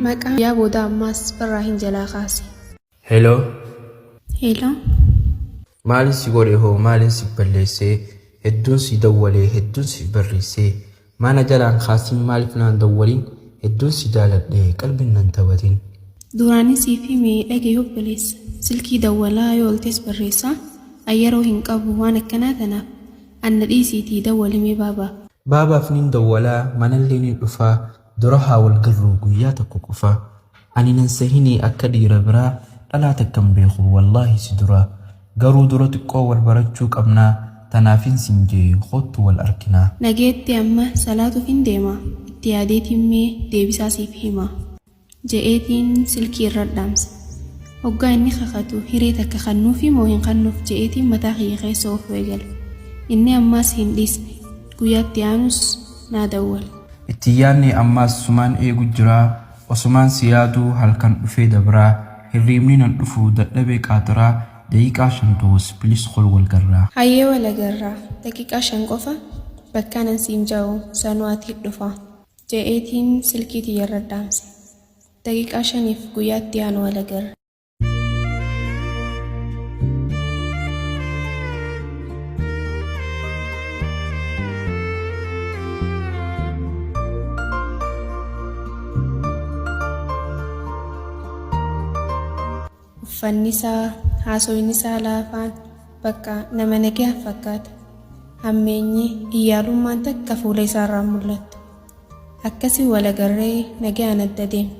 Maqaan yaa booda ammaas Ibraahiim jalaa kaase. Hello. Maalin si godhe hoo maalin si balleessee hedduun si dawwalee hedduun si barreessee maana jalaan kaasin maaliif naan dawwaliin hedduun si jaaladhee qalbiin nan taphatin. Duraanii siif himee dhagee obboleessa silkii dawwalaa yoo oltees barreessaa ayyaroo hin qabu waan akkanaa tanaaf anna dhiisiitii dawwalimee baabaa. Baabaaf nin dawwalaa manallee ni dhufaa dura haa wal garruu guyyaa tokko qofa ani nan sahinii akka dhiira biraa dhalaa takkan beeku wallaahi si duraa garuu dura xiqqoo wal barachuu qabnaa tanaafin sinjee khottu wal arkinaa. Nageetti amma salaatuuf hin deema itti yaadeetiin mee deebisaa siif hima je'eetiin silkii irra dhaamse hoggaa inni kakatu hiree takka kannuufi moo hin kannuuf je'eetiin mataa kiyya keessa of eegale inni ammaas hin dhiisne guyyaatti aanus naa dawwal. Itti yaadne ammaas sumaan eegu jiraa osumaan si yaaduu halkan dhufee dabraa hirriibni nan dhufu dadhabee qaatiraa daqiiqaa 5 toos bilis qol wal garraa. Hayyee wal agarraa daqiiqaa 5 qofa bakka nan siin jaa'u sanuwaatti dhufa je'eetiin silkii tiyyarra dhaamse daqiiqaa 5f guyyaatti aanu wal agarra. Uffannisaa haasawinnisaa laafaan bakka nama nagaa fakkaata hammeenyi iyyaalummaan takka fuula isaarraa mul'attu akkasii wal agarree nagaan adda deema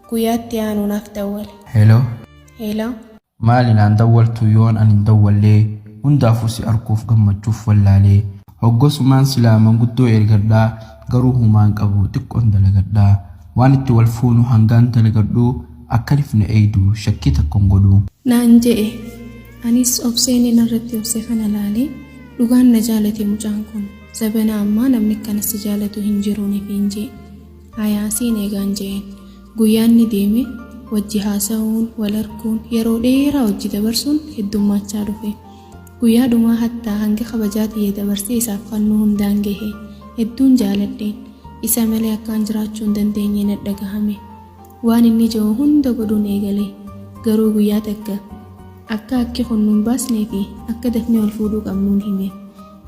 guyyaatti aanu naaf dawwale. Hello. Maali naan dawwaltu yoon ani dawwallee hundaafuu si arguuf gammachuuf wallaalee hoggosumaan silaaman guddoo ergadhaa garuu humaan qabu xiqqoon dalagadhaa waan itti wal fuunu hangaan dalagadhuu akkanif na eeydu shakkii takkoon godhu. Naan je'e anis obseeni narratti obse kana laalee dhugaan na jaalate mucaan kun zabana ammaa namni akkanas si jaalatu hin jiruuniif hin jee hayaasiin eegaan je'een guyyaan ni deeme wajji haasa'uun wal arguun yeroo dheeraa wajji dabarsuun heddummachaa dhufe guyyaa dhumaa hattaa hanga kabajaa tiyyee dabarsee isaaf fannoo hundaan gahe hedduun jaaladheen isa malee akkaan jiraachuu hin dandeenye na dhagahame. Waan inni jiru hunda godhuun eegale garuu guyyaa takka akka akki kunnuun baasnee fi akka dafnee ol fuudhuu qabnuun hime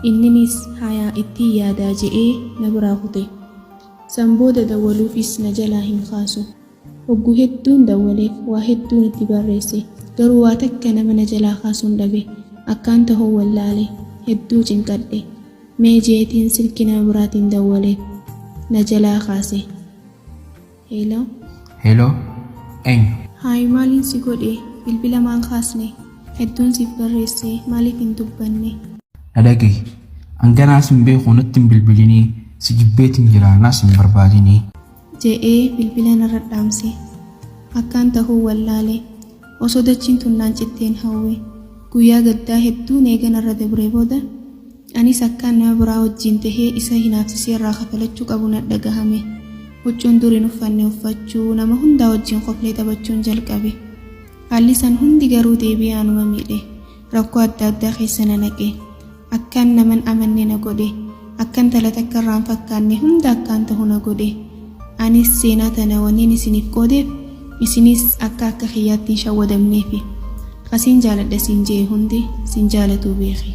inninis hayaa itti yaadaa je'ee na biraa kute san booda dawwaluufis na jalaa hin kaasu hogguu hedduun dawwaleef waa hedduun itti barreesse garuu waa takka nama na jalaa kaasuun dhabe akkaan tahuu wallaale hedduu cinqadhe mee jeetiin silkii nama biraatiin dawwaleef na jalaa kaase. Hello. Haay maaliin si godhe bilbila maan kaasne hedduun siif barreesse maaliif hin dubbanne. Nadhagee anganaas hin beeku natti hin bilbilinii si jibbeetiin jira naas hin barbaadinii je'ee bilbila narra dhaamse akkaan tahuu wallaale osoo dachiin tunnaan citteen hawwe guyyaa gaddaa hedduun eegan irra dabree booda anis akkaan nama biraa wajjiin tahee isa hinaafsisee irraa kafalachuu qabu na dhagahame. Huccuun duriin uffanne uffachuu nama hundaa wajjin qoflee taphachuun jalqabe haalli san hundi garuu deebi'ee anuma miidhe rakkoo adda addaa keessa na naqe akkaan naman amanne na godhe akkaan tala takka irraan fakkaanne hunda akkaan ta'u na godhe anis seenaa tana waniin isiniif qoodeef isinis akka kiyyaatti hin shawwadamneefi qasiin jaaladha siin jee hundi siin jaalatuu beeki.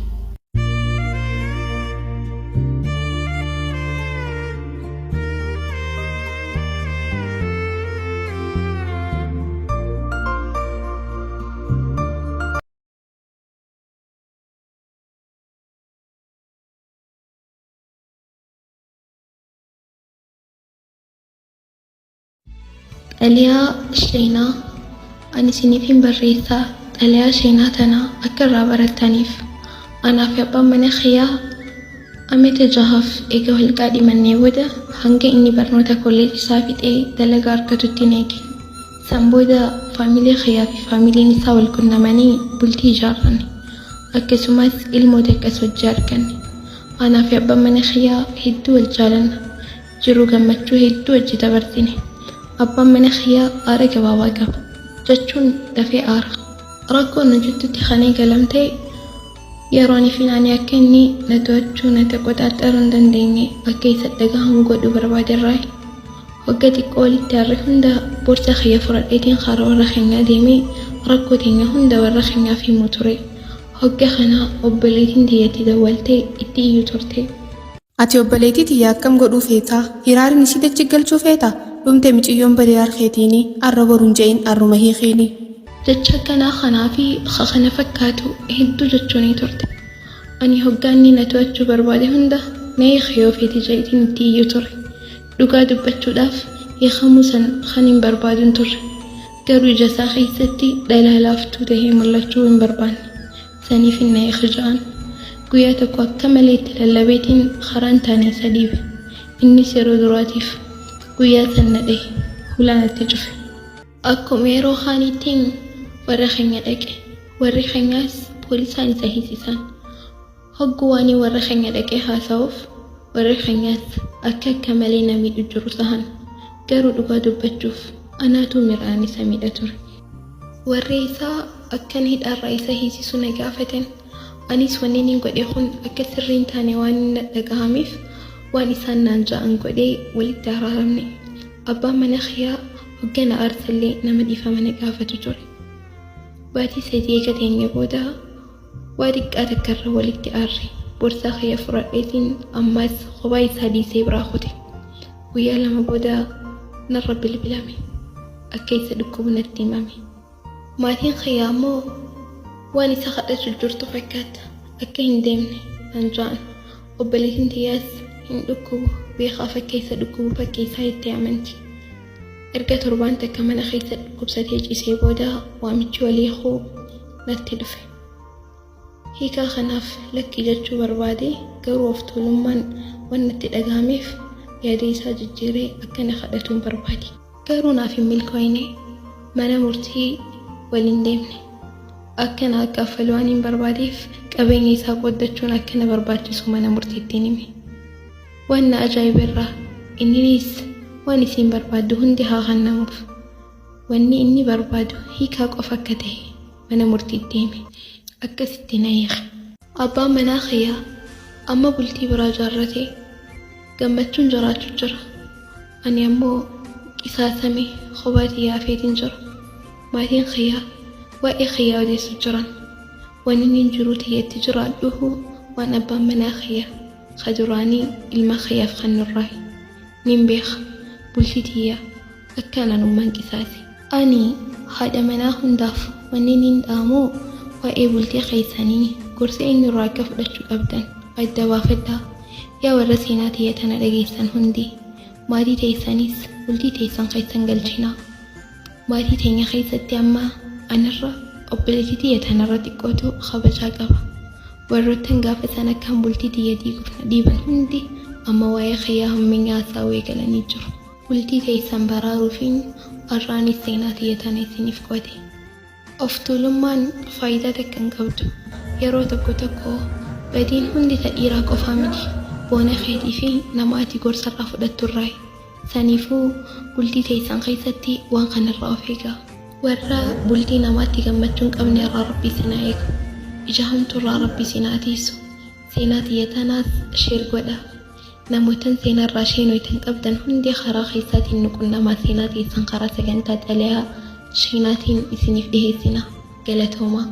Xaliyaa seenaa ani isiniif hin barreessaa xaliyaa seenaa tanaa akka irraa barattaniif anaaf abbaan mana kiyyaa amata jahaaf eega holqaa dhimannee booda hanga inni barnoota kolleejii isaa fixee dalagaa argatutti eege san booda faamilii kiyyaa fi faamiliin isaa wal qunnamanii bultii ijaarranne akkasumas ilmoota akkas wajji arganne anaaf abbaan mana kiyyaa hedduu wal jaalanna jiruu gammachuu hedduu wajji dabarsine. Abbaan mana kiyyaa aara gabaabaa qaba jechuun dafee aara rakkoon na jettutti kanee galamtee yeroon fi ani akka inni na to'achuu na qoxaaxaruu hin dandeenye akka isa dhagahamu godhuu barbaaderraa وقت قولي التاريخ هندا بورتا خيا فرقتين خارا ورخينا ديمي ركوتين هندا ورخينا في موتوري هقا خنا وبليتين ديتي دولتي اتيو ترتي ati obboleettii tiyya akkam godhuu feetaa hiraarni si dachiggalchuu feetaa dhumte miciyyoon bari'aar keetiini arra boruun je'in arruma hiiqiini jecha kanaa kanaa fi kana fakkaatu hedduu jechuunii turte ani hoggaanni na to'achuu barbaade hunda na hiiqiyoo feeti je'itiin itti iyyuu ture dhugaa dubbachuudhaaf hiiqamuu san kan hin barbaaduun turre garuu ija isaa keessatti dhalaalaaftuu tahee mul'achuu hin barbaanne saniif na hiiqija'an guyyaa tokko akka malee itti lallabeetiin karaan taanee sadiibe innis yeroo duraatiif guyyaa san na dhahe hulaan itti cufe akkuma yeroo kaaniittiin warra keenya dhaqe warri keenyaas poolisaan isa hiisisan hoggu waan warra keenya dhaqee haasa'uuf warri keenyaas akka malee na miidhu jiru sahan garuu dhugaa dubbachuuf anaatu miraan isa miidha ture warri isaa akkan hidhaarraa isa hiisisu na gaafatan anis wanni godhe kun akka sirriin taane waan na dhagahameef waan isaan naan ja'an godhee walitti araaramne abbaan mana kiyyaa hoggana aarsallee nama dhiifama na gaafatu ture baatii sadii eegateenya booda waa xiqqaa takkarra walitti aarre boorsaa kiyya fudhadheetiin ammaas kophaa isaa dhiisee biraa kute guyyaa lama booda narra bilbilame akka isa dhukkubu natti himame maatiin kiyyaa ammoo waan isa kadhachuu jirtu fakkaata akka hin deemne naan ja'an obboleettiin tiyyaas hin dhukkubu beekaa fakkeessa dhukkubu fakkeessaa itti amanti erga torbaan takka mana keessa dhukkubsatee ciisee booda waamichi walii hoo natti dhufe hiikaa kanaaf lakki jechuu barbaade garuu of tuulummaan waan natti dhagahameef yaada isaa jijjiiree akka na kadhatuun barbaade garuu naaf hin milkooyne mana murtii waliin deemne akka na kaffaluu waan hin barbaadeef qabeenya isaa qoddachuun akka na barbaachisu mana murtiitti hime waan na ajaa'ibirraa innis waan isiin barbaaddu hundi haa kennamuuf wanni inni barbaadu hiikaa qofa akka ta'e mana murtiitti hime akkasitti na hiike abbaan manaa kiyyaa amma bultii biraa jaarrate gammachuun jiraachuu jira ani ammoo qisaasame kophaatti yaafeetiin jira maatiin kiyyaa waa'ee kiyyaa odeessu jiran waan inni jiru tiyyeetti jiraadhuhu waan abbaan manaa kiyyaa kaduraanii ilma kiyyaaf kan nurraa nin beeka bultii tiyyaa akkanaan ummaan qisaase ani haadha manaa hundaaf wanni nin dhaamu waa'ee bultii keessanii gorsa inni irraa akka fudhachuu qabdan adda baafadhaa yaa warra seenaa tiyya tana dhageessan hundi maatii teessanis bultii teessan keessan galchinaa maatii teenya keessatti amma anarra obboleettii tiyya tanarra xiqqootu kabajaa qaba warroottan gaafa sana kan bultii tiyya dhiiban hundi amma waa'ee kiyyaa hammeenyaa haasawaa galanii jiru bultii teessan baraaruufiin arraanis seenaa tiyya tana isiniif qote of tuulummaan faayidaa takka hin qabdu yeroo tokko badiin hundi ta dhiiraa qofaa miti boona keetii fi nama ati gorsarraa fudhatturraa saniifuu bultii teessan keessatti waan kanarraa of eegaa warra bultii namaatti gammachuun qabne irraa rabbii sinaa eegu ija hamtuurraa rabbii sinaa tiisu seenaa tiyya tanaas sheer godha namootan seenarraa sheenoytan qabdan hundi karaa keessaatiin nuqunnamaa seenaa teessan karaa sagantaa xalayaa sheenaatiin isiniif dhiheessina galatoomaa